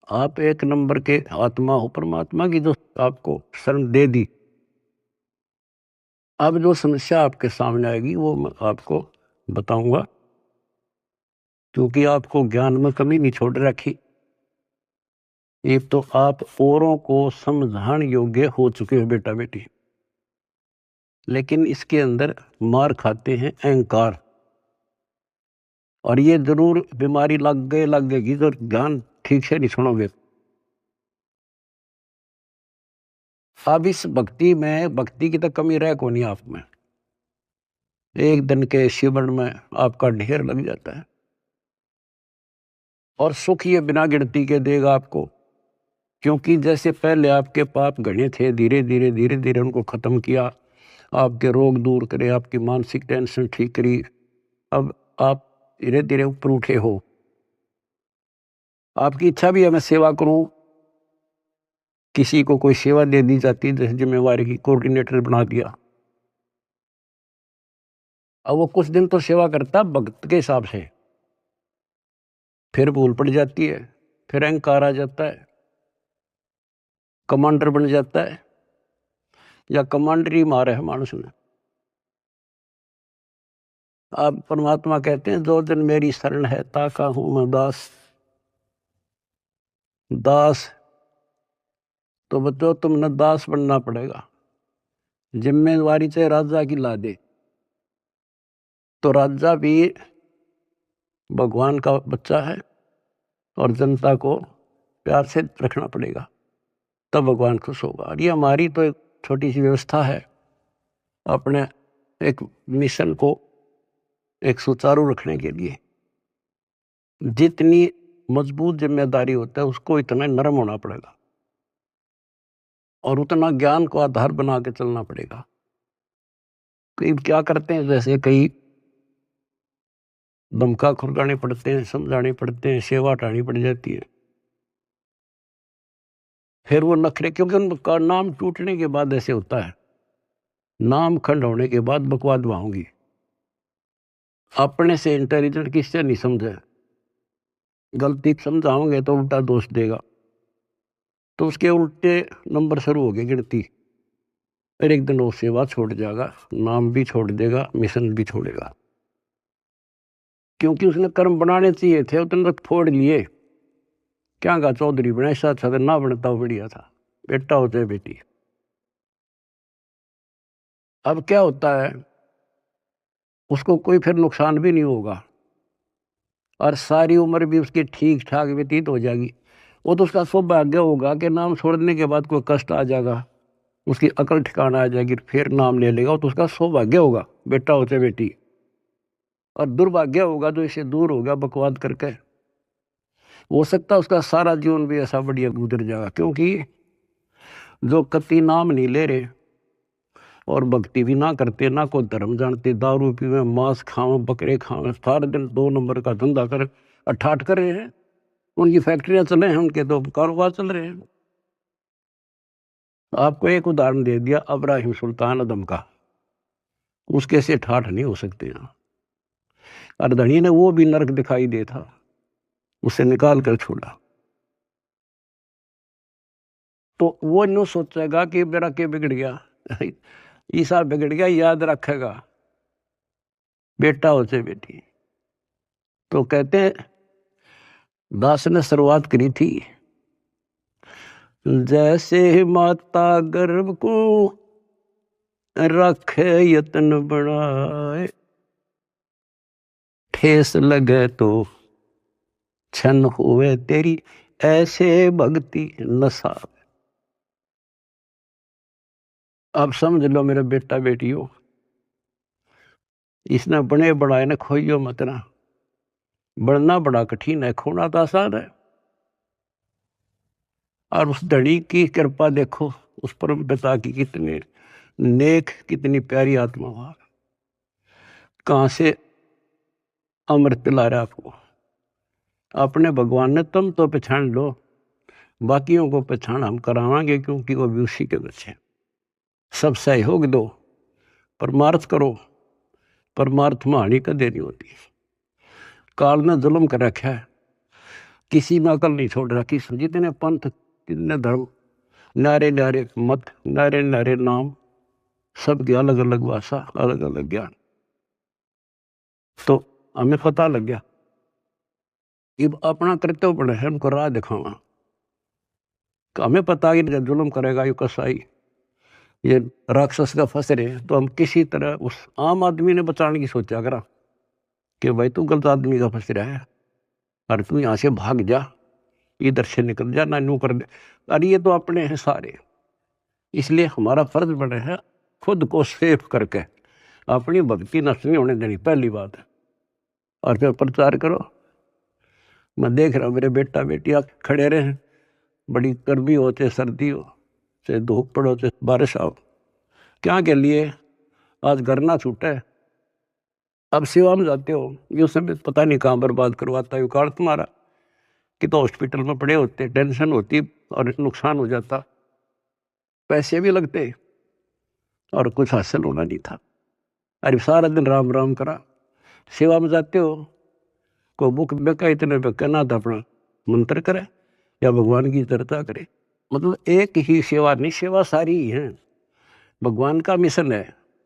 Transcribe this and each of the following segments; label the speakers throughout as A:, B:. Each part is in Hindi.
A: आप एक नंबर के आत्मा हो परमात्मा की, जो आपको शरण दे दी। अब जो समस्या आपके सामने आएगी वो मैं आपको बताऊंगा, क्योंकि आपको ज्ञान में कमी नहीं छोड़ रखी। एक तो आप औरों को समझाने योग्य हो चुके हो बेटा बेटी, लेकिन इसके अंदर मार खाते हैं अहंकार, और ये जरूर बीमारी लगेगी तो ज्ञान ठीक से नहीं सुनोगे। अब इस भक्ति में, भक्ति की तो कमी रह को नहीं आप में, एक दिन के शिवन में आपका ढेर लग जाता है, और सुख ये बिना गिनती के देगा आपको। क्योंकि जैसे पहले आपके पाप घने थे, धीरे धीरे उनको खत्म किया, आपके रोग दूर करे, आपकी मानसिक टेंशन ठीक करी, अब आप धीरे धीरे ऊपर उठे हो। आपकी इच्छा भी है मैं सेवा करूं, किसी को कोई सेवा दे दी जाती, जैसे जिम्मेवारी की कोऑर्डिनेटर बना दिया। अब वो कुछ दिन तो सेवा करता भक्त के हिसाब से, फिर भूल पड़ जाती है, फिर अहंकार आ जाता है, कमांडर बन जाता है, या कमांडर ही मारे है मानुष ने। आप परमात्मा कहते हैं, जो दिन मेरी शरण है ताका हूं मैं दास। दास तो बच्चों तुमने दास बनना पड़ेगा। जिम्मेवारी चाहे राजा की ला दे, तो राजा भी भगवान का बच्चा है, और जनता को प्यार से रखना पड़ेगा, तब भगवान खुश होगा। और ये हमारी तो एक छोटी सी व्यवस्था है, अपने एक मिशन को एक सुचारू रखने के लिए। जितनी मजबूत जिम्मेदारी होता है उसको इतना नरम होना पड़ेगा, और उतना ज्ञान को आधार बना के चलना पड़ेगा। कई क्या करते हैं, जैसे कई धमका खुरगाने पड़ते हैं, समझाने पड़ते हैं, सेवा हटानी पड़ जाती है, फिर वो नखरे, क्योंकि उनका नाम टूटने के बाद ऐसे होता है, नाम खंड होने के बाद बकवाद होंगी। अपने से इंटेलिजेंट किससे नहीं समझे, गलती समझाओगे तो उल्टा दोष देगा, तो उसके उल्टे नंबर शुरू हो गए गिनती। फिर एक दिन वो सेवा छोड़ जाएगा, नाम भी छोड़ देगा, मिशन भी छोड़ेगा, क्योंकि उसने कर्म बनाने चाहिए थे, उतने तक फोड़ लिए। क्या कहा, चौधरी बना, ऐसा अच्छा था, ना बनता बढ़िया था, बेटा हो चाहे बेटी। अब क्या होता है, उसको कोई फिर नुकसान भी नहीं होगा, और सारी उम्र भी उसकी ठीक ठाक व्यतीत हो जाएगी। वो तो उसका सौभाग्य होगा कि नाम छोड़ने के बाद कोई कष्ट आ जाएगा, उसकी अकल ठिकाना आ जाएगी, फिर नाम ले लेगा, तो उसका सौभाग्य होगा, बेटा हो चाहे बेटी। और दुर्भाग्य होगा जो इसे दूर होगा बकवाद करके, हो सकता है उसका सारा जीवन भी ऐसा बढ़िया गुजर जाएगा। क्योंकि जो कति नाम नहीं ले रहे और भक्ति भी ना करते, ना कोई धर्म जानते, दारू पीवे, मांस खावे, बकरे खावे, सारे दिन 2 नंबर का धंधा कर अठाठ कर रहे हैं, उनकी फैक्ट्रियां चले हैं, उनके तो कारोबार चल रहे हैं। आपको एक उदाहरण दे दिया, अब्राहिम सुल्तान अदम का, उसके से ठाठ नहीं हो सकते यहाँ। अर्धनी ने वो भी नरक दिखाई दे था, उसे निकाल कर छोड़ा, तो वो न्यू सोचेगा कि मेरा क्या बिगड़ गया, ईसा बिगड़ गया, याद रखेगा, बेटा हो चाहे बेटी। तो कहते हैं दास ने शुरुआत करी थी, जैसे माता गर्भ को रखे यत्न बढ़ाए, ठेस लगे तो छन हुए तेरी, ऐसे भक्ति नशा। अब समझ लो मेरे बेटा बेटी हो, इसने बने बढ़ाए ने खोइयो मत ना। बढ़ना बड़ा कठिन है, खोना तो आसान है। और उस धड़ी की कृपा देखो, उस परम पिता की कितने नेक, कितनी प्यारी आत्मा हुआ, कहां से अमृत पिला रहा आपको। अपने भगवान ने तुम तो पहचान लो, बाकियों को पहचान हम करावांगे, क्योंकि वो भी उसी के बच्चे। सब सहयोग दो, परमार्थ करो, परमार्थ में हानि का देनी होती है। काल ने जुल्म कर रखा है, किसी में अकल नहीं छोड़ रहा। किस जितने पंथ, कितने धर्म, नारे नारे मत, नारे नारे नाम, सबकी अलग अलग भाषा, अलग अलग ज्ञान। तो हमें पता लग गया अब अपना कर्तव्य बने है उनको राह दिखावा। तो हमें पता है कि जुल्म करेगा ये कसाई, ये राक्षस का फंस रहे, तो हम किसी तरह उस आम आदमी ने बचाने की सोचा करा कि भाई तू गलत आदमी का फंस रहा है और तू यहाँ से भाग जा, इधर से निकल जा, ना नू कर दे। अरे ये तो अपने हैं सारे, इसलिए हमारा फर्ज बने है खुद को सेफ करके अपनी भक्ति नष्ट नहीं होने देनी, पहली बात है। और फिर प्रचार करो। मैं देख रहा हूँ मेरे बेटा बेटियाँ खड़े रहे हैं, बड़ी गर्मी हो चाहे सर्दी हो, चाहे धूप पड़ो चाहे बारिश आओ, क्या के लिए आज घर ना छूटे। अब सेवा में जाते हो, ये समय पता नहीं कहाँ बर्बाद करवाता है कार्ड तुम्हारा, कि तो हॉस्पिटल में पड़े होते, टेंशन होती और नुकसान हो जाता, पैसे भी लगते और कुछ हासिल होना नहीं था। अरे सारा दिन राम राम करा। सेवा में जाते हो, को बुक बेका इतने बेका ना था, अपना मंत्र करे या भगवान की चर्चा करे। मतलब एक ही सेवा नहीं, सेवा सारी ही है। भगवान का मिशन है,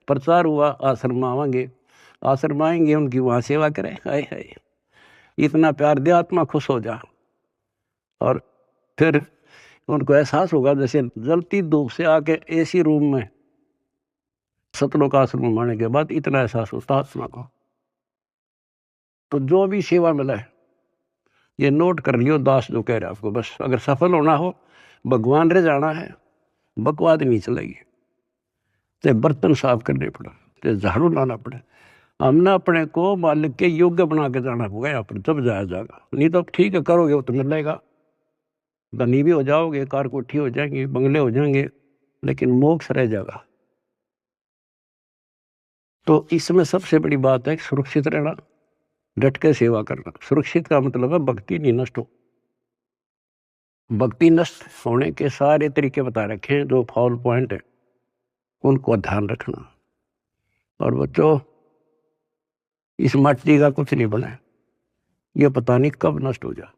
A: प्रचार हुआ, आश्रम आवांगे, आश्रम आएंगे उनकी वहाँ सेवा करें। हाय हाय, इतना प्यार दे, आत्मा खुश हो जा। और फिर उनको एहसास होगा जैसे जलती धूप से आके एसी रूम में सतलोक आश्रम आने के बाद इतना एहसास होता आत्मा को। तो जो भी सेवा मिला है ये नोट कर लियो, दास जो कह रहे आपको, बस अगर सफल होना हो, भगवान रे जाना है, बकवाद नहीं चलेगी। चाहे बर्तन साफ करने पड़े, चाहे झाड़ू लाना पड़े, हमने अपने को मालिक के योग्य बना के जाना होगा यहाँ पर, जब जाया जाएगा। नहीं तो ठीक है करोगे वो तो मिलेगा, धनी भी हो जाओगे, कार कोठी हो जाएंगे, बंगले हो जाएंगे, लेकिन मोक्ष रह जाएगा। तो इसमें सबसे बड़ी बात है सुरक्षित रहना, डट के सेवा करना। सुरक्षित का मतलब है भक्ति नहीं नष्ट हो। भक्ति नष्ट होने के सारे तरीके बता रखे हैं, जो फाउल पॉइंट है उनको ध्यान रखना। और बच्चों, इस मिट्टी का कुछ नहीं बना है, ये पता नहीं कब नष्ट हो जाए।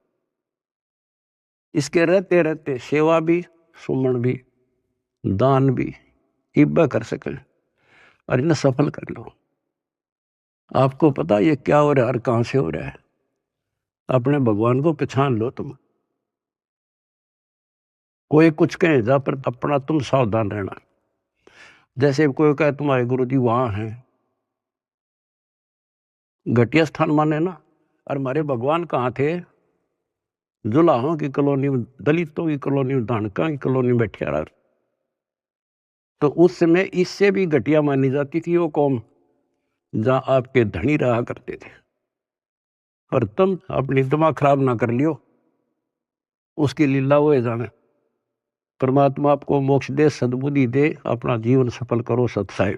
A: इसके रहते रहते सेवा भी, सुमन भी, दान भी, इब्बा कर सके और इन्हें सफल कर लो। आपको पता ये क्या हो रहा है और कहाँ से हो रहा है, अपने भगवान को पहचान लो। तुम कोई कुछ कहे जा, पर अपना तुम सावधान रहना। जैसे कोई कहे तुम्हारे गुरु जी वहां हैं, घटिया स्थान माने ना। और हमारे भगवान कहाँ थे? जुलाहों की कॉलोनी में, दलितों की कॉलोनी में, धानका की कॉलोनी में बैठे रहा। तो उस समय इससे भी घटिया मानी जाती थी वो कौम, जहां आपके धनी रहा करते थे। और तुम अपनी दिमाग खराब ना कर लियो, उसकी लीला वो है जाने। परमात्मा आपको मोक्ष दे, सद्बुद्धि दे, अपना जीवन सफल करो सत्साई।